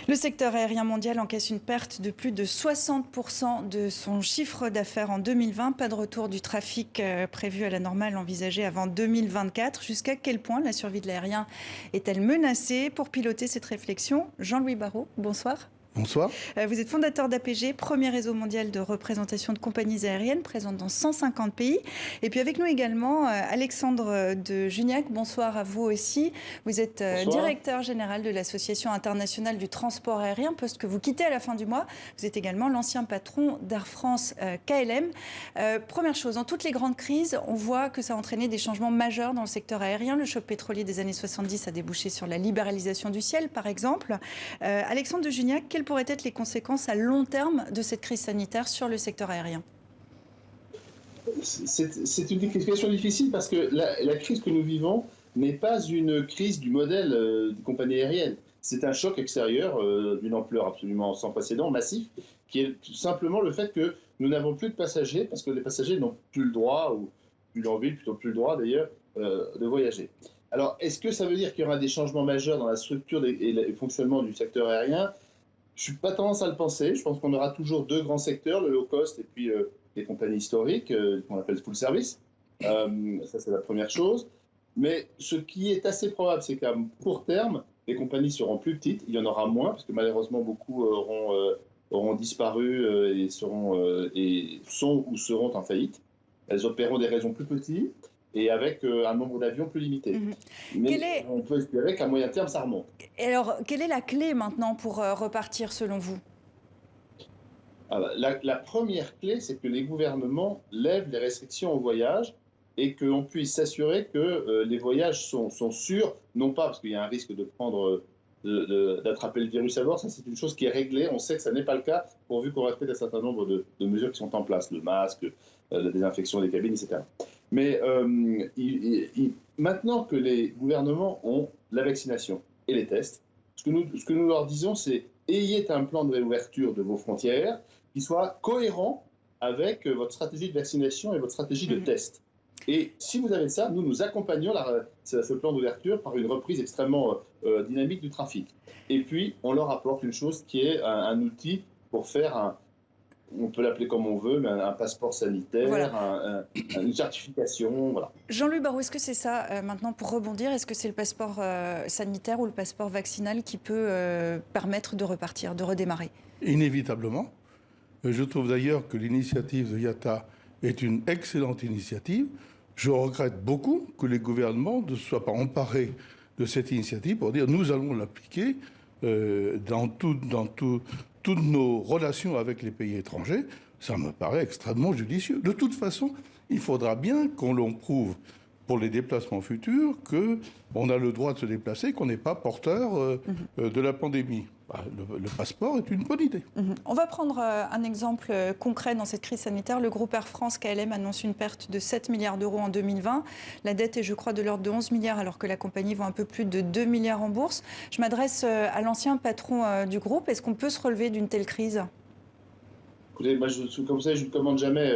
Le secteur aérien mondial encaisse une perte de plus de 60% de son chiffre d'affaires en 2020. Pas de retour du trafic prévu à la normale envisagé avant 2024. Jusqu'à quel point la survie de l'aérien est-elle menacée? Pour piloter cette réflexion, Jean-Louis Barrault, bonsoir. Bonsoir. Vous êtes fondateur d'APG, premier réseau mondial de représentation de compagnies aériennes présentes dans 150 pays. Et puis avec nous également Alexandre de Juniac, bonsoir à vous aussi. Vous êtes directeur général de l'Association internationale du transport aérien, poste que vous quittez à la fin du mois. Vous êtes également l'ancien patron d'Air France KLM. Première chose, dans toutes les grandes crises, on voit que ça a entraîné des changements majeurs dans le secteur aérien. Le choc pétrolier des années 70 a débouché sur la libéralisation du ciel, par exemple. Alexandre de Juniac, quelles pourraient être les conséquences à long terme de cette crise sanitaire sur le secteur aérien? C'est une question difficile parce que la crise que nous vivons n'est pas une crise du modèle des compagnies aériennes. C'est un choc extérieur d'une ampleur absolument sans précédent, massif, qui est tout simplement le fait que nous n'avons plus de passagers parce que les passagers n'ont plus le droit, ou plus l'envie, plutôt plus le droit d'ailleurs, de voyager. Alors, est-ce que ça veut dire qu'il y aura des changements majeurs dans la structure et le fonctionnement du secteur aérien? Je n'ai pas tendance à le penser. Je pense qu'on aura toujours deux grands secteurs, le low cost et puis les compagnies historiques, qu'on appelle full service. Ça, c'est la première chose. Mais ce qui est assez probable, c'est qu'à court terme, les compagnies seront plus petites. Il y en aura moins, parce que malheureusement, beaucoup auront disparu et sont ou seront en faillite. Elles opéreront des réseaux plus petits et avec un nombre d'avions plus limité. Mais on peut espérer qu'à moyen terme, ça remonte. Et alors, quelle est la clé maintenant pour repartir selon vous? La première clé, c'est que les gouvernements lèvent les restrictions au voyage et qu'on puisse s'assurer que les voyages sont sûrs, non pas parce qu'il y a un risque d'attraper le virus à bord, ça c'est une chose qui est réglée, on sait que ça n'est pas le cas, pourvu qu'on respecte un certain nombre de mesures qui sont en place, le masque, la désinfection des cabines, etc. Mais maintenant que les gouvernements ont la vaccination et les tests, ce que nous leur disons, c'est ayez un plan de réouverture de vos frontières qui soit cohérent avec votre stratégie de vaccination et votre stratégie de test. Et si vous avez ça, nous accompagnons ce plan d'ouverture par une reprise extrêmement dynamique du trafic. Et puis, on leur apporte une chose qui est un outil pour faire on peut l'appeler comme on veut, mais un passeport sanitaire, voilà. Une certification, voilà. Jean-Louis Barrault, est-ce que c'est ça, maintenant, pour rebondir, est-ce que c'est le passeport sanitaire ou le passeport vaccinal qui peut permettre de repartir, de redémarrer? Inévitablement. Je trouve d'ailleurs que l'initiative de IATA est une excellente initiative. Je regrette beaucoup que les gouvernements ne soient pas emparés de cette initiative pour dire nous allons l'appliquer dans toutes nos relations avec les pays étrangers. Ça me paraît extrêmement judicieux. De toute façon, il faudra bien qu'on l'on prouve pour les déplacements futurs qu'on a le droit de se déplacer, qu'on n'est pas porteur de la pandémie. Le passeport est une bonne idée. On va prendre un exemple concret dans cette crise sanitaire. Le groupe Air France KLM annonce une perte de 7 milliards d'euros en 2020. La dette est, je crois, de l'ordre de 11 milliards, alors que la compagnie vend un peu plus de 2 milliards en bourse. Je m'adresse à l'ancien patron du groupe. Est-ce qu'on peut se relever d'une telle crise? Écoutez, moi, comme ça, je ne commande jamais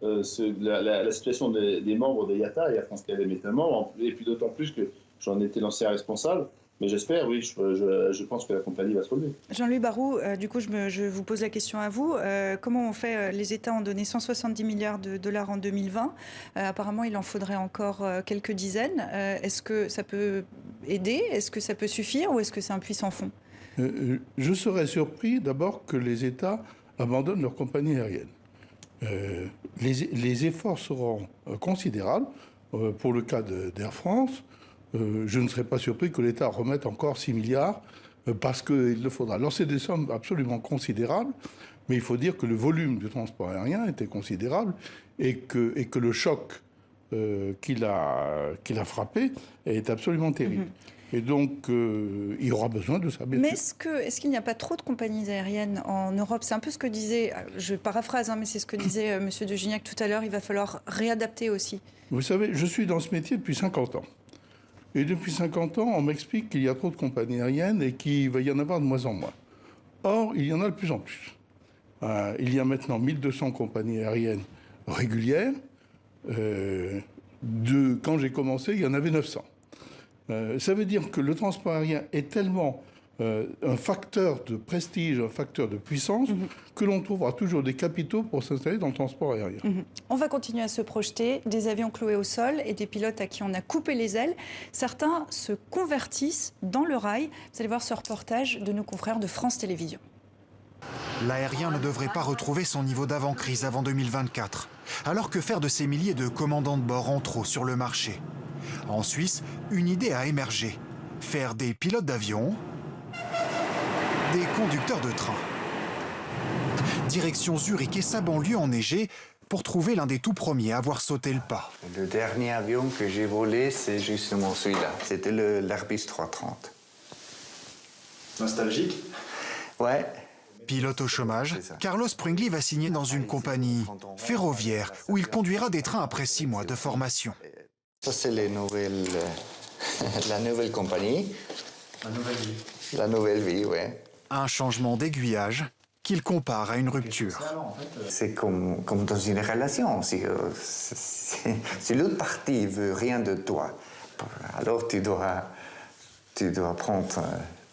la situation des membres de IATA et Air France KLM notamment, et puis d'autant plus que j'en étais l'ancien responsable. Mais j'espère, oui, je pense que la compagnie va se relever. Jean-Louis Barrault, du coup, je vous pose la question à vous. Comment on fait? Les États ont donné 170 milliards de dollars en 2020. Apparemment, il en faudrait encore quelques dizaines. Est-ce que ça peut aider? Est-ce que ça peut suffire? Ou est-ce que c'est un puits sans fond? Je serais surpris d'abord que les États abandonnent leur compagnie aérienne. Les efforts seront considérables. Pour le cas d'Air France, je ne serais pas surpris que l'État remette encore 6 milliards parce qu'il le faudra. Alors c'est des sommes absolument considérables, mais il faut dire que le volume du transport aérien était considérable et que le choc qu'il a frappé est absolument terrible. Et donc, il y aura besoin de ça. Mais est-ce qu'il n'y a pas trop de compagnies aériennes en Europe? C'est un peu ce que disait, je paraphrase, mais c'est ce que disait M. de Gignac tout à l'heure. Il va falloir réadapter aussi. Vous savez, je suis dans ce métier depuis 50 ans. Et depuis 50 ans, on m'explique qu'il y a trop de compagnies aériennes et qu'il va y en avoir de moins en moins. Or, il y en a de plus en plus. Il y a maintenant 1200 compagnies aériennes régulières. Quand j'ai commencé, il y en avait 900. Ça veut dire que le transport aérien est tellement un facteur de prestige, un facteur de puissance, que l'on trouvera toujours des capitaux pour s'installer dans le transport aérien. On va continuer à se projeter, des avions cloués au sol et des pilotes à qui on a coupé les ailes. Certains se convertissent dans le rail. Vous allez voir ce reportage de nos confrères de France Télévisions. L'aérien ne devrait pas retrouver son niveau d'avant-crise avant 2024. Alors que faire de ces milliers de commandants de bord en trop sur le marché? En Suisse, une idée a émergé. Faire des pilotes d'avion, des conducteurs de train. Direction Zurich et sa banlieue enneigée pour trouver l'un des tout premiers à avoir sauté le pas. Le dernier avion que j'ai volé, c'est justement celui-là. C'était l'Airbus 330. Nostalgique? Ouais. Pilote au chômage, Carlos Pringli va signer dans une compagnie ferroviaire où il conduira des trains après 6 mois de formation. Ça, c'est la nouvelle compagnie. La nouvelle vie. La nouvelle vie, ouais. Un changement d'aiguillage qu'il compare à une rupture. C'est comme dans une relation. Si l'autre partie veut rien de toi, alors tu dois prendre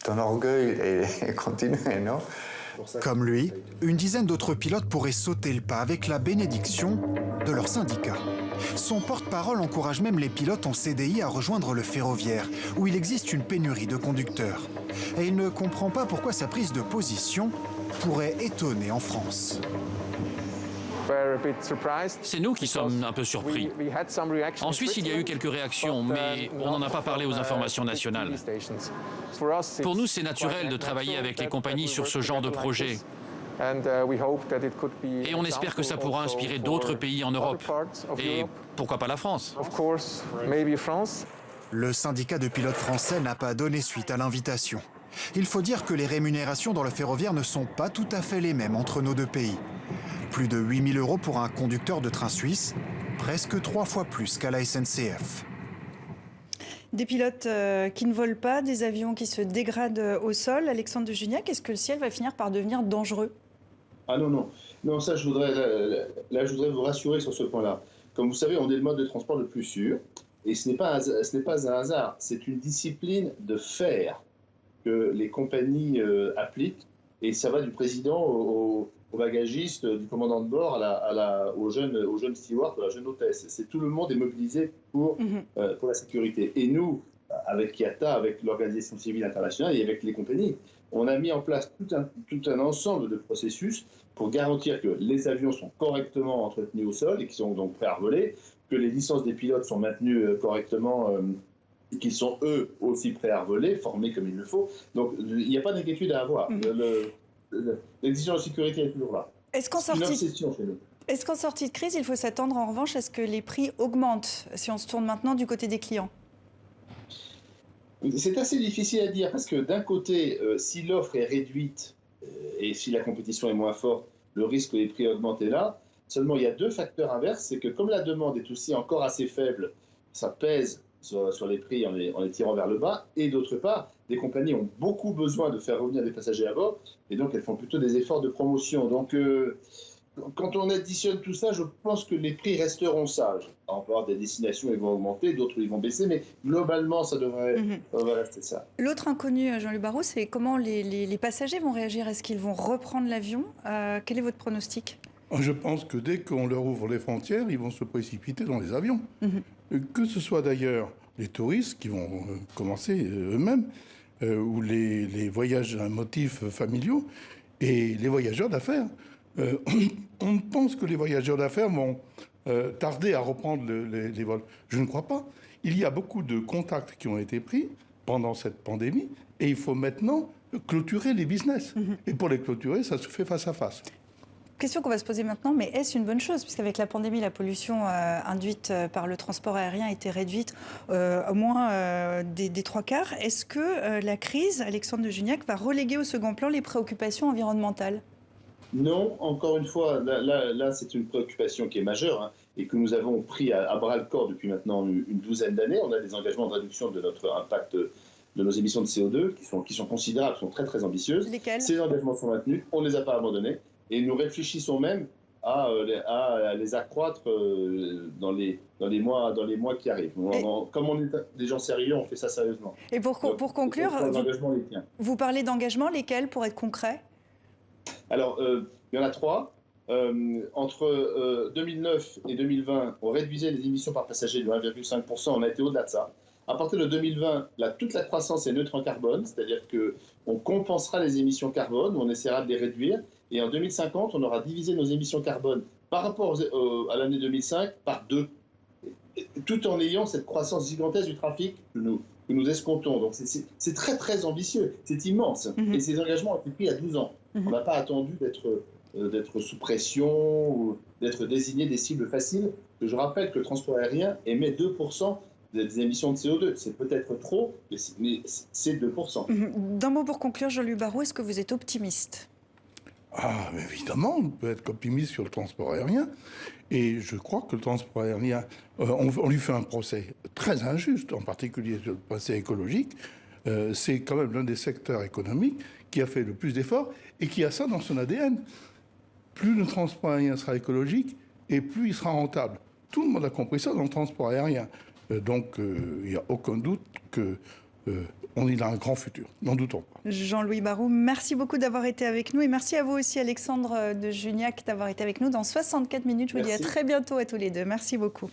ton orgueil et continuer, non? Comme lui, une dizaine d'autres pilotes pourraient sauter le pas avec la bénédiction de leur syndicat. Son porte-parole encourage même les pilotes en CDI à rejoindre le ferroviaire, où il existe une pénurie de conducteurs. Et il ne comprend pas pourquoi sa prise de position pourrait étonner en France. C'est nous qui sommes un peu surpris. En Suisse, il y a eu quelques réactions, mais on n'en a pas parlé aux informations nationales. Pour nous, c'est naturel de travailler avec les compagnies sur ce genre de projet. Et on espère que ça pourra inspirer d'autres pays en Europe. Et pourquoi pas la France? Le syndicat de pilotes français n'a pas donné suite à l'invitation. Il faut dire que les rémunérations dans le ferroviaire ne sont pas tout à fait les mêmes entre nos deux pays. Plus de 8 000 € pour un conducteur de train suisse, presque 3 fois plus qu'à la SNCF. Des pilotes qui ne volent pas, des avions qui se dégradent au sol. Alexandre de Juniac, est-ce que le ciel va finir par devenir dangereux? Ah non, non. Non, ça, je voudrais vous rassurer sur ce point-là. Comme vous savez, on est le mode de transport le plus sûr. Et ce n'est pas un hasard. C'est une discipline de faire que les compagnies appliquent. Et ça va du président au bagagiste, du commandant de bord au jeune steward, à la jeune hôtesse. Tout le monde est mobilisé pour la sécurité. Et nous, avec IATA, avec l'Organisation civile internationale et avec les compagnies, on a mis en place tout un ensemble de processus pour garantir que les avions sont correctement entretenus au sol et qui sont donc prêts à voler, que les licences des pilotes sont maintenues correctement et qu'ils sont eux aussi prêts à voler, formés comme il le faut. Donc il n'y a pas d'inquiétude à avoir. L'exigence de sécurité est toujours là. Est-ce qu'en sortie de crise, il faut s'attendre en revanche à ce que les prix augmentent, si on se tourne maintenant du côté des clients? C'est assez difficile à dire parce que d'un côté, si l'offre est réduite et si la compétition est moins forte, le risque que les prix augmentent est là. Seulement, il y a deux facteurs inverses. C'est que comme la demande est aussi encore assez faible, ça pèse sur les prix en les tirant vers le bas. Et d'autre part, des compagnies ont beaucoup besoin de faire revenir des passagers à bord et donc elles font plutôt des efforts de promotion. Donc, quand on additionne tout ça, je pense que les prix resteront sages. On peut avoir des destinations, ils vont augmenter, d'autres, ils vont baisser, mais globalement, ça devrait rester ça. L'autre inconnu, Jean-Luc Barrault, c'est comment les passagers vont réagir. Est-ce qu'ils vont reprendre l'avion? Quel est votre pronostic? Je pense que dès qu'on leur ouvre les frontières, ils vont se précipiter dans les avions. Que ce soit d'ailleurs les touristes qui vont commencer eux-mêmes, ou les voyages à motifs familiaux, et les voyageurs d'affaires. On pense que les voyageurs d'affaires vont tarder à reprendre les vols. Je ne crois pas. Il y a beaucoup de contacts qui ont été pris pendant cette pandémie et il faut maintenant clôturer les business. Et pour les clôturer, ça se fait face à face. Question qu'on va se poser maintenant, mais est-ce une bonne chose? Puisqu'avec la pandémie, la pollution induite par le transport aérien a été réduite au moins des 3/4. Est-ce que la crise, Alexandre de Juniac, va reléguer au second plan les préoccupations environnementales? Non, encore une fois, là c'est une préoccupation qui est majeure et que nous avons pris à bras-le-corps depuis maintenant une douzaine d'années. On a des engagements de réduction de notre impact, de nos émissions de CO2 qui sont considérables, qui sont très très ambitieuses. Lesquelles? Ces engagements sont maintenus, on ne les a pas abandonnés et nous réfléchissons même à les accroître dans les mois qui arrivent. Comme on est des gens sérieux, on fait ça sérieusement. Et pour conclure, vous parlez d'engagements, lesquels pour être concret? Alors, il y en a 3. Entre 2009 et 2020, on réduisait les émissions par passager de 1,5%, on a été au-delà de ça. À partir de 2020, toute la croissance est neutre en carbone, c'est-à-dire qu'on compensera les émissions carbone, on essaiera de les réduire, et en 2050, on aura divisé nos émissions carbone par rapport à l'année 2005 par 2, tout en ayant cette croissance gigantesque du trafic que nous escomptons. Donc c'est très très ambitieux, c'est immense, et ces engagements ont été pris il y a 12 ans. On n'a pas attendu d'être sous pression ou d'être désigné des cibles faciles. Je rappelle que le transport aérien émet 2% des émissions de CO2. C'est peut-être trop, mais c'est 2%. D'un mot pour conclure, Jean-Louis Barrault, est-ce que vous êtes optimiste? Ah, mais évidemment, on peut être optimiste sur le transport aérien. Et je crois que le transport aérien, on lui fait un procès très injuste, en particulier sur le procès écologique. C'est quand même l'un des secteurs économiques qui a fait le plus d'efforts et qui a ça dans son ADN. Plus le transport aérien sera écologique et plus il sera rentable. Tout le monde a compris ça dans le transport aérien. Donc, il n'y a aucun doute qu'on a un grand futur. N'en doutons pas. Jean-Louis Barrault, merci beaucoup d'avoir été avec nous. Et merci à vous aussi, Alexandre de Juniac, d'avoir été avec nous dans 64 minutes. Je vous dis à très bientôt à tous les deux. Merci beaucoup.